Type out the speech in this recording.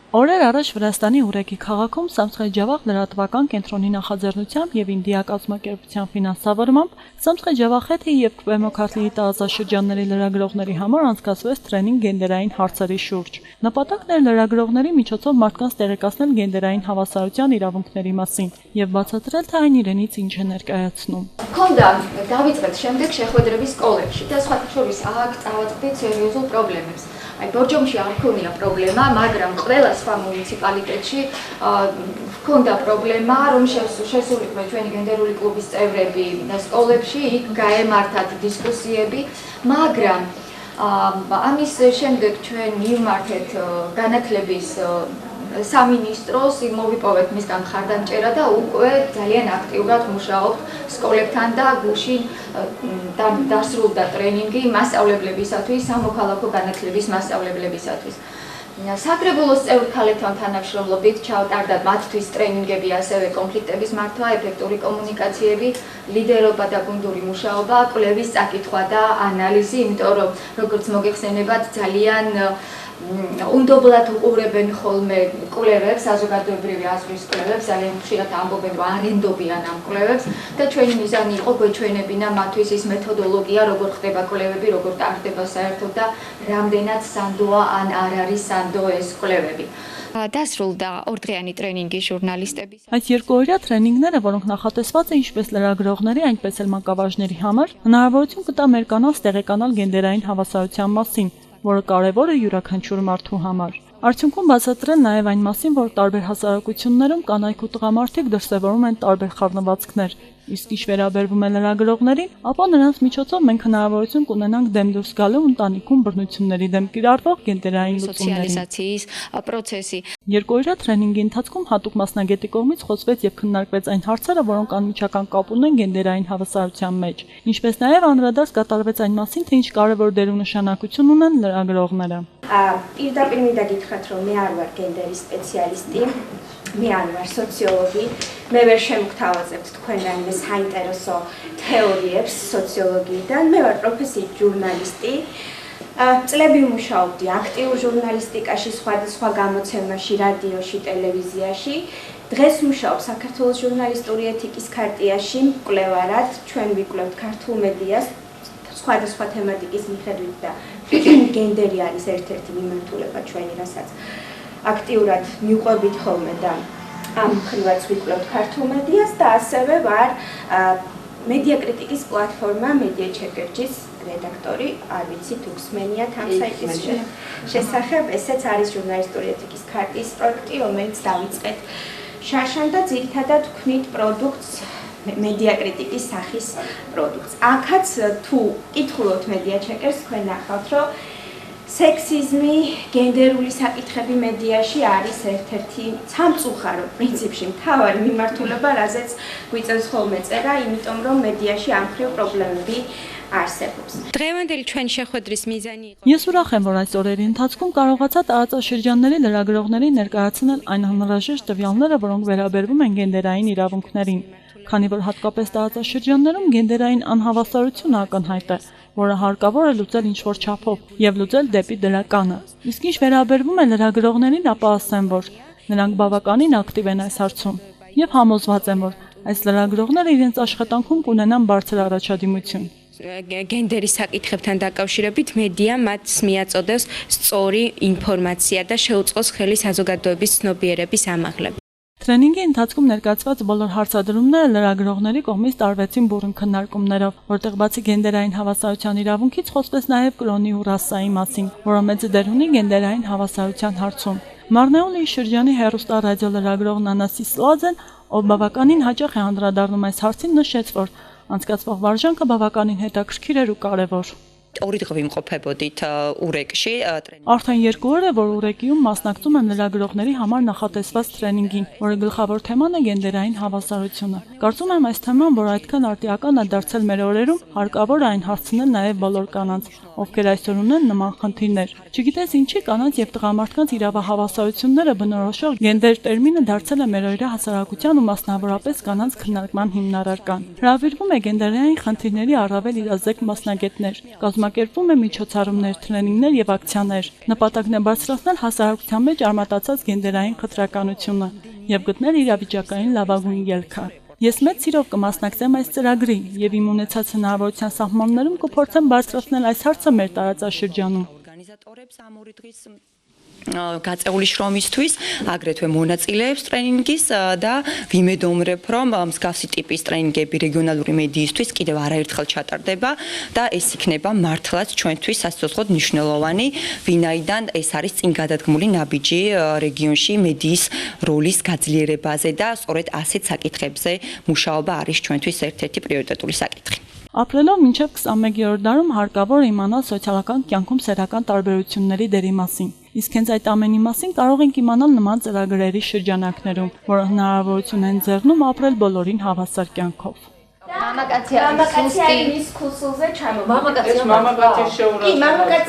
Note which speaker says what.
Speaker 1: Օրեր առաջ Վրաստանի Ուրեկի քաղաքում Սամսխե Ջավախ լրատվական կենտրոնի նախաձեռնությամբ եւ Ինդիա կազմակերպության ֆինանսավորմամբ Սամսխե Ջավախեթի եւ Կվեմոքարթլիի տարածաշրջանների լրագրողների համար անցկացվեց տրեյնինգ գենդերային հարցերի շուրջ։ Նպատակն էր լրագրողների միջոցով մարդկանց տեղեկացնել գենդերային հավասարության իրավունքների մասին եւ բացատրել, թե այն իրենից ինչ է ներկայացնում։
Speaker 2: Հոնդա დავიწყეთ შემდეგ შეხვედრების სკოლებში და სხვათა შორის აქ წავაწყდით სერიოზულ პრობლემებს. Აი ბორჯომში არ ქონია პრობლემა, მაგრამ ყველა სხვა მუნიციპალიტეტში ჰქონდა პრობლემა, რომ შესულიყვნენ ჩვენი გენდერული კლუბის წევრები სკოლებში, იქ გაემართათ დისკუსიები, მაგრამ ამის შემდეგ ჩვენ მივმართეთ განათლების სამინისტროს, მოვიპოვეთ მისგან მხარდამჭერა და უკვე ძალიან აქტიურად მუშაობთ სკოლებთან და გუშინ დასრულდა ტრენინგი მასწავლებლებისათვის, სამოქალაქო განათლების მასწავლებლებისათვის. საკრებულოს წევრ ქალებთან თანამშრომლობით ჩავტარდათ მათთვის ტრენინგები, ასევე კონფლიქტების მართვა, ეფექტური კომუნიკაციები, ლიდერობა და გუნდური მუშაობა, კვლევის წაკითხვა და ანალიზი, იმიტომ რომ როგორც მოგეხსენებათ, ძალიან უნდობლად უყურებენ ხოლმე კვლევებს, საზოგადოებრივი აზრის კვლევებს, ძალიან ხშირად ამბობენ, რომ არ ენდობიან ამ კვლევებს და ჩვენი მიზანი იყო გვეჩვენებინა მათთვის ის მეთოდოლოგია, როგორ ხდება კვლევები, როგორ ტარდება საერთოდ და რამდენად სანდოა ან არ არის სანდო ეს კვლევები.
Speaker 3: დასრულდა ორდღიანი ტრენინგი ჟურნალისტების.
Speaker 1: Այս երկօրյա տրեյնինգները, որոնք նախատեսված են ինչպես լրագրողների, այնպես էլ մանկավարժների համար, հնարավորություն կտա մեր կանանց տեղեկանալ գենդերային հավասարության մասին, որը կարևոր է յուրաքանչյուր մարդու համար։ Արդյունքում բացատրել նաև այն մասին, որ տարբեր հասարակություններում կանայք ու տղամարդիկ դրսևորում են տարբեր խառնվածքներ, իսկ ինչ վերաբերվում է լրագրողներին, ապա նրանց միջոցով մենք հնարավորություն կունենանք դեմ դուրս գալու ընտանիքում բռնությունների դեմ կիրառվող գենդերային
Speaker 3: սոցիալիզացიის process-ի։
Speaker 1: Երկօրյա տրեյնինգի ընթացքում հատուկ մասնագետի կողմից խոսվեց եւ քննարկվեց այն հարցերը, որոնք անմիջական կապ ունեն գենդերային հավասարության մեջ, ինչպես նաև անդրադարձ կատարվեց այն մասին, թե ինչ կարևոր դեր ու նշանակություն ունեն լրագրողները։
Speaker 4: Პირდაპირ მინდა გითხრათ, რომ მე არ ვარ გენდერის სპეციალისტი, მე არ ვარ სოციოლოგი, მე ვერ შემოგთავაზებთ თქვენ რაიმე საინტერესო თეორიებს სოციოლოგიიდან, მე ვარ პროფესიით ჟურნალისტი. წლები ვმუშაობდი აქტიურ ჟურნალისტიკაში, სხვადასხვა გამოცემაში, რადიოში, ტელევიზიაში. დღეს ვმუშაობ საქართველოს ჟურნალისტური ეთიკის ქარტიაში, მკვლევარად, ჩვენ ვიკვლევთ ქართულ მედიას სხვადასხვა თემატიკის მიხედვით და გენდერი არის ერთ-ერთი მიმართულება ჩვენი, რასაც აქტიურად მივყვებით ხოლმე და ამ მხრივაც ვიკვლევთ ქართულ მედიას და ასევე ვარ მედია კრიტიკის პლატფორმა Media Checker-ის რედაქტორი, არ ვიცი თუ გსმენიათ ამ საიტის შესახებ, ესეც არის ჟურნალისტური ეთიკის ქარტიის პროექტი, რომელიც დავიწყეთ შარშან და ძირითადად ვქმნით პროდუქტს მედია კრიტიკის სახის პროდუქტს. აქაც თუ კითხულობთ Media Checker-ს, თქვენ ნახავთ, რომ სექსიზმი, გენდერული საკითხები მედიაში არის ერთ-ერთი სამწუხარო პრინციპში მთავარი მიმართულება, რაზეც გვიწევს ხოლმე წერა, იმიტომ რომ მედიაში ამ მხრივ პრობლემები არსებობს.
Speaker 3: დღევანდელი ჩვენი შეხვედრის მიზანი იყო.
Speaker 1: Ես ուրախ եմ, որ այս օրերի ընթացքում կարողացա տարածաշրջանների լրագրողներին ներկայացնել այն անհրաժեշտ տվյալները, որոնք վերաբերվում են գենդերային իրավունքներին, քանի որ հատկապես տարածաշրջաններում գենդերային անհավասարությունը ակնհայտ է, որը հարկավոր է լուծել ինչ-որ չափով եւ լուծել դեպի դրականը։ Իսկ ինչ վերաբերվում է լրագրողներին, ապա ասեմ, որ նրանք բավականին ակտիվ են այս հարցում եւ համոզված եմ, որ այս լրագրողները իրենց աշխատանքում կունենան բարձր առաջադիմություն։
Speaker 3: Գենդերի საკითხებთან დაკავშირებით მედია მათ მიაწოდებს სწორი ინფორმაცია და შეუწყოს ხელი საზოგადოების ცნობიერების ამაღლებას։
Speaker 1: Տրեյնինգի ընթացքում ներկայացված բոլոր հարցադրումները լրագրողների կողմից տարվեցին բուռն քննարկումներով, որտեղ բացի գենդերային հավասարության իրավունքից խոսվեց նաև կրոնի ու ռասայի մասին, որը մեծ դեր ունի գենդերային հավասարության հարցում։ Մարնեոլի շրջանի հեռուստառադիո լրագրող Նանասի Սլաձեն, ով բավականին հաճախ է անդրադառնում այս հարցին, նշեց, որ անցկացվող վարժանքը բավականին հետաքրքիր էր ու կարևոր։
Speaker 3: Օրի დღე ვიმყოფებოდით ուրեկში
Speaker 1: Արդեն 2 օր է, որ ուրեկիում մասնակցում եմ լրագրողների համար նախատեսված տրեյնինգին, որի գլխավոր թեման է գենդերային հավասարությունը։ Կարծում եմ այս թեման, որ այդքան արտիական է դարձել մեր օրերում, հարկավոր է այն հասցնել նաև բոլոր կանանց, ովքեր այսօր ունեն նման խնդիրներ։ Չգիտես ինչի կանանց եւ տղամարդկանց իրավահավասարությունները բնորոշող գենդեր տերմինը դարձել է մեր օրյա հասարակության ու մասնավորապես կանանց քննարկման հիմնարար կան։ Հրավիրվում է գենդերային խնդիրների առավել իրազեկ մասնագետներ։ կազմակերպվում է միջոցառումներ, տրեյնինգներ եւ ակցիաներ։ Նպատակն է բարձրացնել հասարակության մեջ արմատացած գենդերային խտրականությունը եւ գտնել իրավիճակային լավագույն ելքը։ Ես մեծ սիրով կմասնակցեմ այս ծրագրին եւ իմ ունեցած հնարավորության սահմաններում կփորձեմ բարձրացնել այս հարցը մեր տարածաշրջանում։
Speaker 5: გაწეული შრომისთვის, აგრეთვე მონაწილეებს ტრეინინგის და ვიმედოვნებ, რომ მსგავსი ტიპის ტრეინინგები რეგიონალური მედიისთვის კიდევ არაერთხელ ჩატარდება და ეს იქნება მართლაც ჩვენთვის სასიცოცხლოდ მნიშვნელოვანი, ვინაიდან ეს არის წინ გადადგმული ნაბიჯი რეგიონში მედიის როლის გაძლიერებაზე და სწორედ ასეთ საკითხებზე მუშაობა არის ჩვენთვის ერთ-ერთი პრიორიტეტული საკითხი.
Speaker 1: Ապրելով մինչև 21-րդ դարում հարկավոր է իմանալ սոցիալական կյանքում սեռական տարբերությունների դերի մասին։ Իսկ հենց այդ ամենի մասին կարող ենք իմանալ նման ծրագրերի շրջանակներում, որը հնարավորություն են ձեռնում ապրել բոլորին հավասար կյանքով։
Speaker 2: მამაკაცი არის
Speaker 4: მამაკაცი არის მის ქუსლზე ჩამოვიდა.
Speaker 2: მამაკაცი
Speaker 6: მამაკაცის შეურაცხყოფა.
Speaker 4: კი, მამაკაცი